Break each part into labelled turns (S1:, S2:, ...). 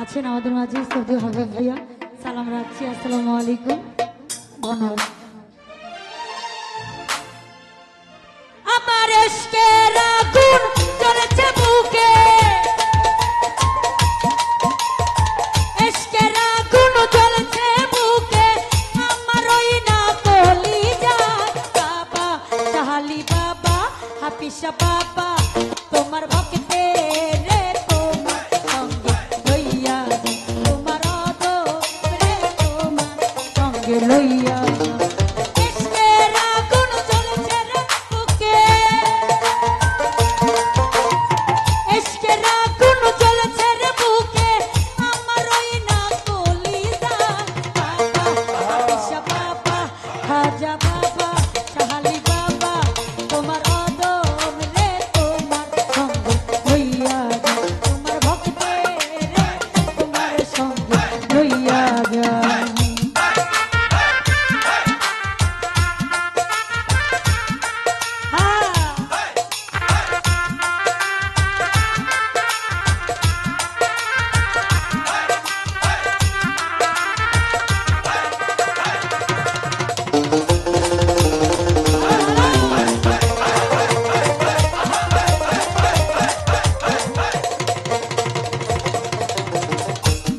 S1: আছেন আমাদের মাঝে সৌদি হাবিব ভাইয়া, সালাম রাখছি। আসসালামু আলাইকুম। ধন্যবাদ। আমার ইশকের আগুন জ্বলছে বুকে, ইশকের আগুন জ্বলছে বুকে, আমার ওই না কলিজা বাবা, শাহালি বাবা, হাফিজা বাবা, তোমার ভক্তে রে তোমার সঙ্গে লইয়া, তোমার আদর রে তোমার সঙ্গে লইয়া।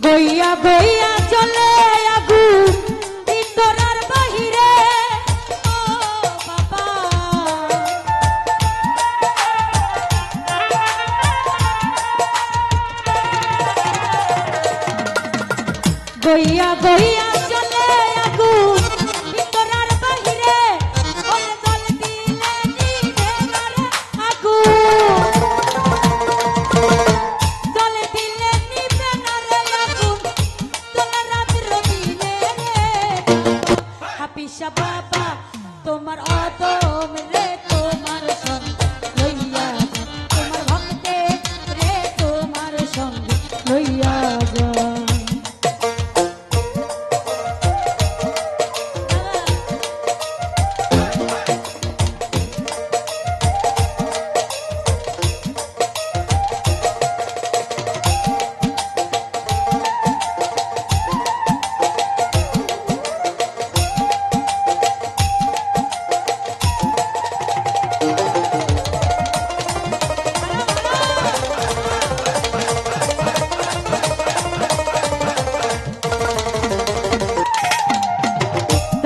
S1: বইয়া বইয়া চলে আগুন ভিতরার বাহিরে, ও বাবা বইয়া বইয়া চলে আগুন ভিতরার বাহিরে, ওরে জল দিলে নিভে না রে আগুন, জল দিলে নিভে না রে আগুন, তোলা রাত্র দিলে রে হাফিজা বাবা, তোমার অদম রে তোমার সঙ্গে লইয়া, তোমার ভক্তে রে তোমার সঙ্গে লইয়া যা।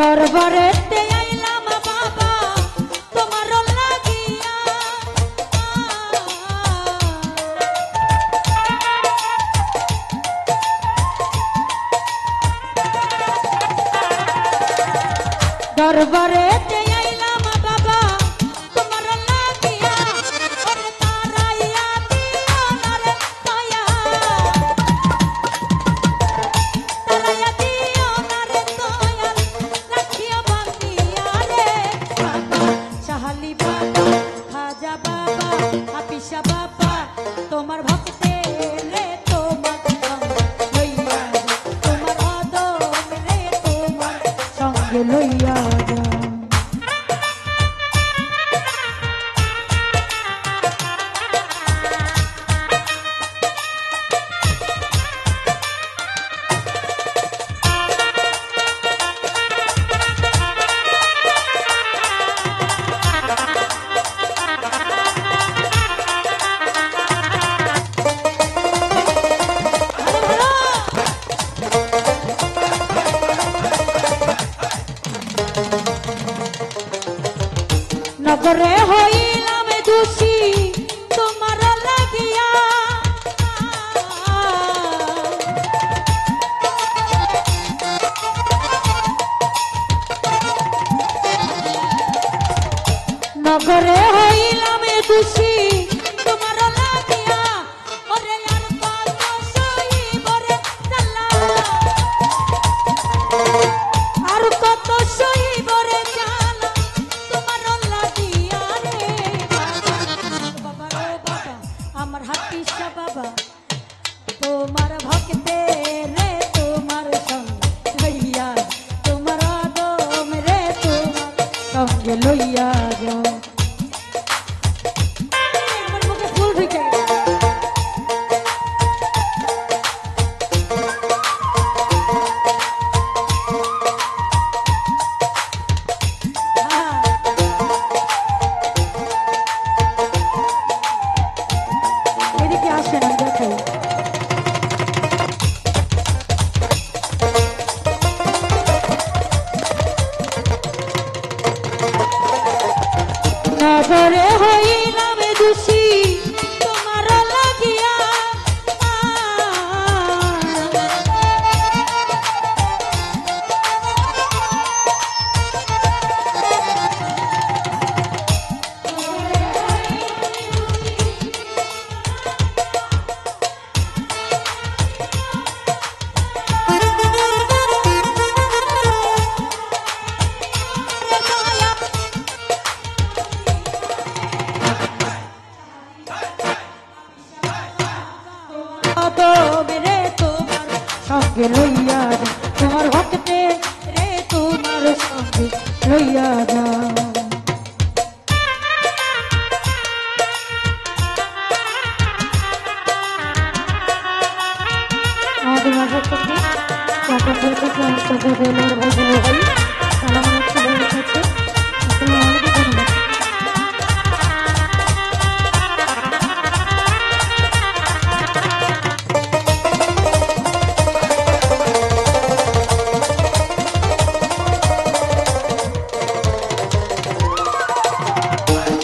S1: দরবারেতে আইলাম বাবা তোমার লাগিয়া, দরবারেতে আইলাম বাবা তোমার লাগিয়া, ওরে তারাইয়া দিও না রে দয়া, তারাইয়া দিও না রে দয়া, রাখিও বান্দিয়া রে বাবা, শাহালি বাবা, খাজা বাবা, হাফিজা বাবা, তোমার ভক্তে রে তোমার সঙ্গে লইয়া, তোমার আদম রে তোমার সঙ্গে লইয়া যা। নগরে হইলাম দোষী তোমার লাগিয়া, নগরে হইলাম দোষী তোমার লাগিয়া, ওরে আর কত সইব রে জ্বালা, আর কত সইব রে জ্বালা, তোমার লাগিয়া রে বাবা, খুশি তোমার লাগিয়া সঙ্গে লইয়া তোমার ভক্তে রে তোমার সঙ্গে লইয়া যাও আমাদের মাঝে সঙ্গে সকলের কাছে সবাই বেলার ভাই বলে ভাই সালাম আলাইকুম বলে কাছে আসসালামু আলাইকুম ধন্যবাদ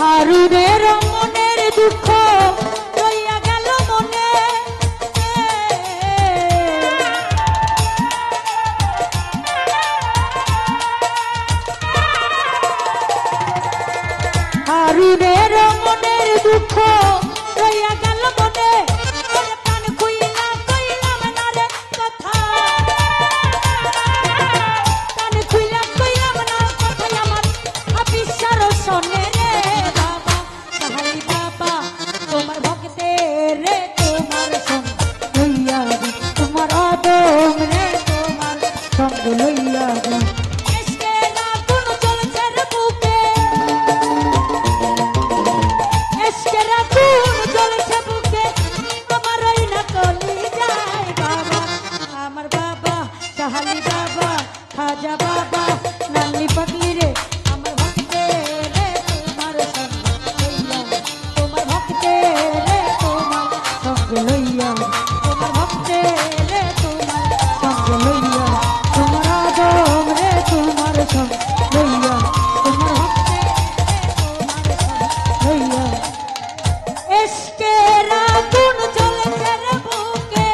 S1: হারুনের মনের দুঃখ রইয়া গেল মনে হারুনের মনের দুঃখ রইয়া গেল মনে প্রাণ খুইলা কইলাম না রে কথা প্রাণ খুইলা কইলাম না কথা আমার আবিষ্কার শোনে রে তোমার ভক্তে রে তোমার সঙ্গে লইয়া তোমার আদম রে তোমার সঙ্গে লইয়া এসকে রাগুন চলছে রে বুকে এসকে রাগুন চলছে বুকে আমার ওই না কলি যায় বাবা আমার বাবা সাহালি বাবা খাজা বাবা নালি পাগলি রে আমার ভক্তে রে তোমার সঙ্গে লইয়া তোমার ভক্তে রে তোমার সঙ্গে লইয়া তোমার ভক্তে রে তোমার সঙ্গে লইয়া তোমার আদম রে তোমার সঙ্গে লইয়া তোমার ভক্তে রে তোমার সঙ্গে লইয়া এসকে রাগুন চলেছে রে বুকে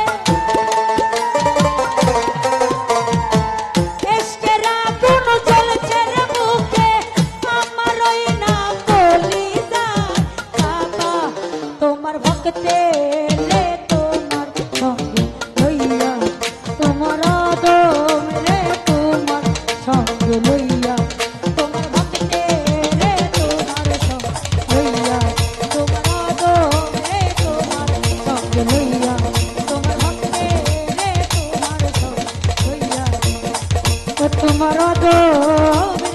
S1: এসকে রাগুন চলেছে রে বুকে আমার ওই না কলি যায় বাবা তোমার ভক্তে রে তোমার সঙ্গে লইয়া তোমার আদম রে তোমার সঙ্গে লইয়া তোমার ভক্তে রে তোমার সঙ্গে লইয়া তোমার আদম রে তোমার সঙ্গে লইয়া তোমার ভক্তে রে তোমার সঙ্গে লইয়া তোমার আদম